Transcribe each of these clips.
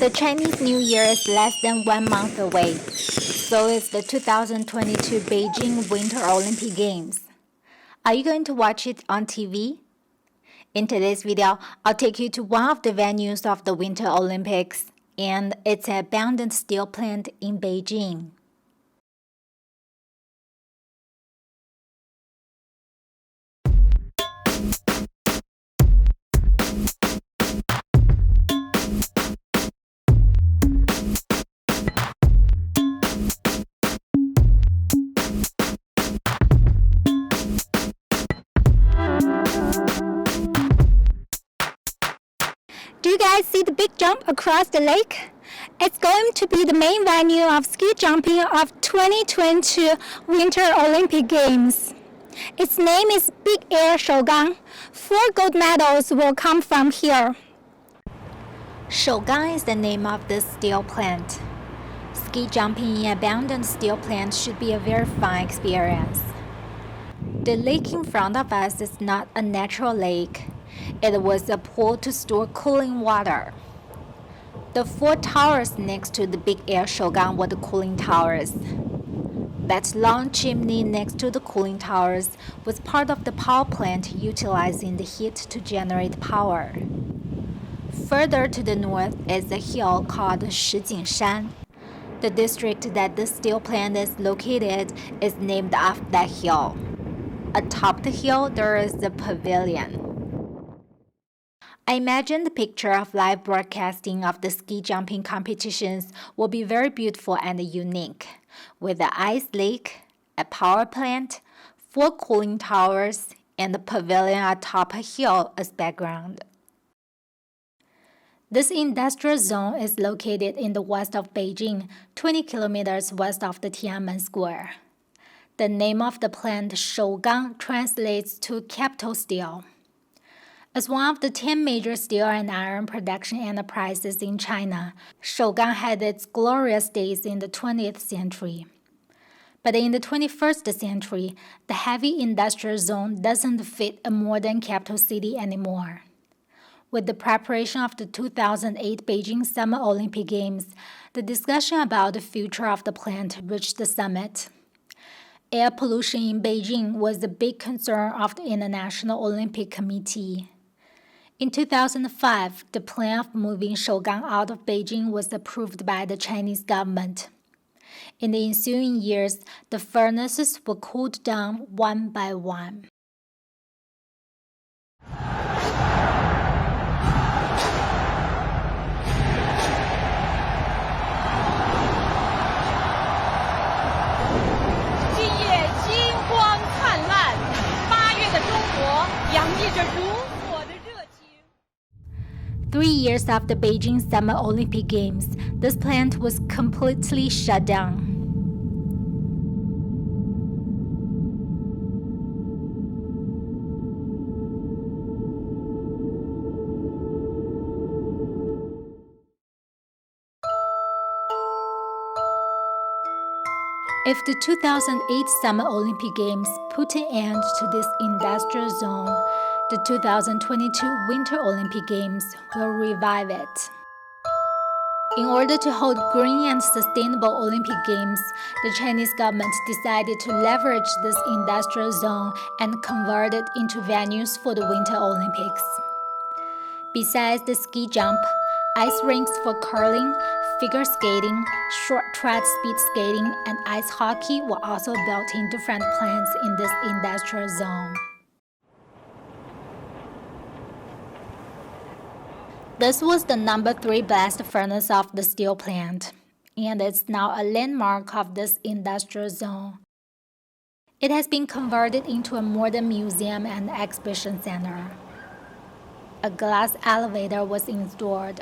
The Chinese New Year is less than 1 month away. So is the 2022 Beijing Winter Olympic Games. Are you going to watch it on TV? In today's video, I'll take you to one of the venues of the Winter Olympics, and it's an abandoned steel plant in Beijing. Do you guys see the big jump across the lake? It's going to be the main venue of ski jumping of 2022 Winter Olympic Games. Its name is Big Air Shougang. 4 gold medals will come from here. Shougang is the name of this steel plant. Ski jumping in abandoned steel plants should be a very fun experience. The lake in front of us is not a natural lake. It was a pool to store cooling water. The 4 towers next to the Big Air Shougang were the cooling towers. That long chimney next to the cooling towers was part of the power plant utilizing the heat to generate power. Further to the north is a hill called Shougang. The district that the steel plant is located is named after that hill. Atop the hill, there is the pavilion. I imagine the picture of live broadcasting of the ski jumping competitions will be very beautiful and unique, with the ice lake, a power plant, 4 cooling towers, and the pavilion atop a hill as background. This industrial zone is located in the west of Beijing, 20 kilometers west of the Tiananmen Square. The name of the plant, Shougang, translates to capital steel. As one of the 10 major steel and iron production enterprises in China, Shougang had its glorious days in the 20th century. But in the 21st century, the heavy industrial zone doesn't fit a modern capital city anymore. With the preparation of the 2008 Beijing Summer Olympic Games, the discussion about the future of the plant reached the summit. Air pollution in Beijing was a big concern of the International Olympic Committee. In 2005, the plan of moving Shougang out of Beijing was approved by the Chinese government. In the ensuing years, the furnaces were cooled down one by one. Three years after Beijing Summer Olympic Games, this plant was completely shut down. If the 2008 Summer Olympic Games put an end to this industrial zone, the 2022 Winter Olympic Games will revive it. In order to hold green and sustainable Olympic Games, the Chinese government decided to leverage this industrial zone and convert it into venues for the Winter Olympics. Besides the ski jump, ice rinks for curling, figure skating, short track speed skating, and ice hockey were also built in different plants in this industrial zone. This was the number 3 blast furnace of the steel plant, and it's now a landmark of this industrial zone. It has been converted into a modern museum and exhibition center. A glass elevator was installed.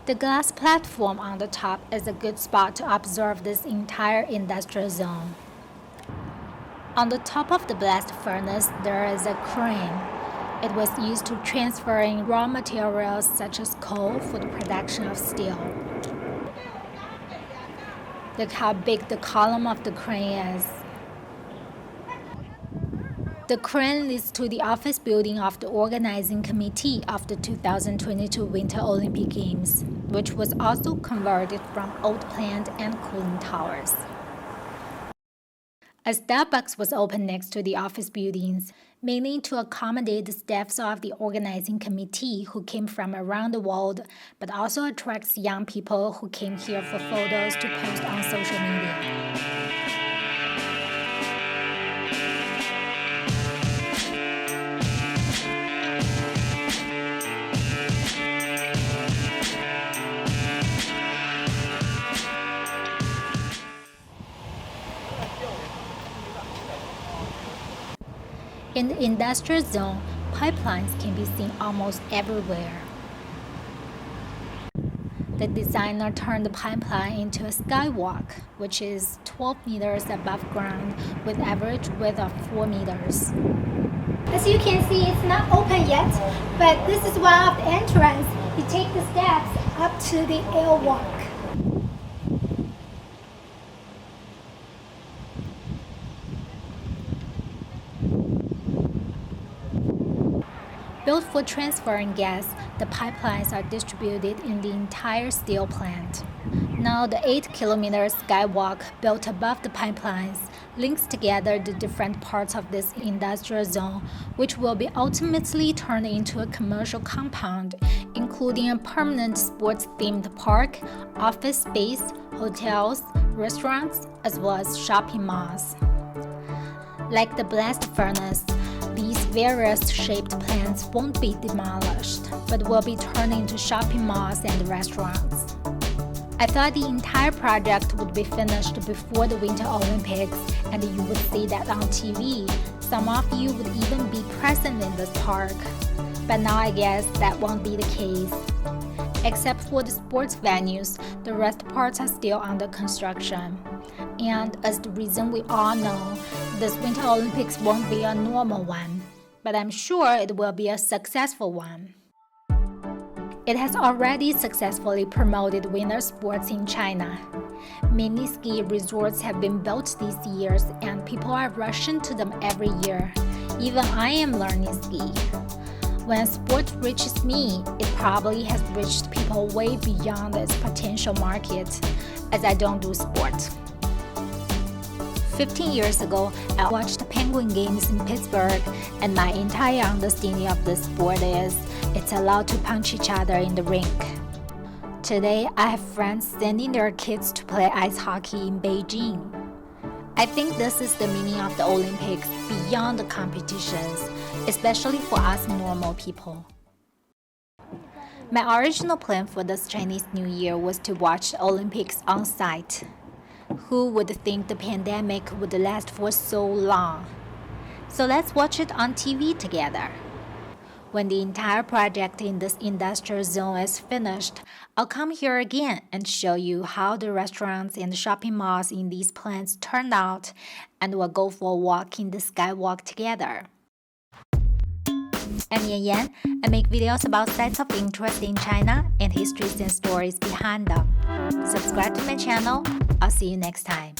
The glass platform on the top is a good spot to observe this entire industrial zone. On the top of the blast furnace, there is a crane. It was used to transferring raw materials such as coal for the production of steel. Look how big the column of the crane is. The crane leads to the office building of the organizing committee of the 2022 Winter Olympic Games, which was also converted from old plant and cooling towers. A Starbucks was opened next to the office buildings, mainly to accommodate the staffs of the organizing committee who came from around the world, but also attracts young people who came here for photos to post on social media. In the industrial zone, pipelines can be seen almost everywhere. The designer turned the pipeline into a skywalk, which is 12 meters above ground with average width of 4 meters. As you can see, it's not open yet, but this is one of the entrance. You take the steps up to the airwalk. Built for transferring gas, the pipelines are distributed in the entire steel plant. Now the 8-kilometer skywalk built above the pipelines links together the different parts of this industrial zone, which will be ultimately turned into a commercial compound, including a permanent sports-themed park, office space, hotels, restaurants, as well as shopping malls. Like the blast furnace, these various shaped plants won't be demolished, but will be turned into shopping malls and restaurants. I thought the entire project would be finished before the Winter Olympics, and you would see that on TV. Some of you would even be present in this park. But now I guess that won't be the case. Except for the sports venues, the rest parts are still under construction. And as the reason we all know, this Winter Olympics won't be a normal one, but I'm sure it will be a successful one. It has already successfully promoted winter sports in China. Many ski resorts have been built these years and people are rushing to them every year. Even I am learning ski. When sport reaches me, it probably has reached people way beyond its potential market, as I don't do sport. 15 years ago, I watched Penguin Games in Pittsburgh, and my entire understanding of this sport is it's allowed to punch each other in the rink. Today, I have friends sending their kids to play ice hockey in Beijing. I think this is the meaning of the Olympics beyond the competitions, especially for us normal people. My original plan for this Chinese New Year was to watch the Olympics on site. Who would think the pandemic would last for so long? So let's watch it on TV together. When the entire project in this industrial zone is finished, I'll come here again and show you how the restaurants and shopping malls in these plants turned out, and we'll go for a walk in the skywalk together. I'm Yan Yan. I make videos about sites of interest in China and histories and stories behind them. Subscribe to my channel. I'll see you next time.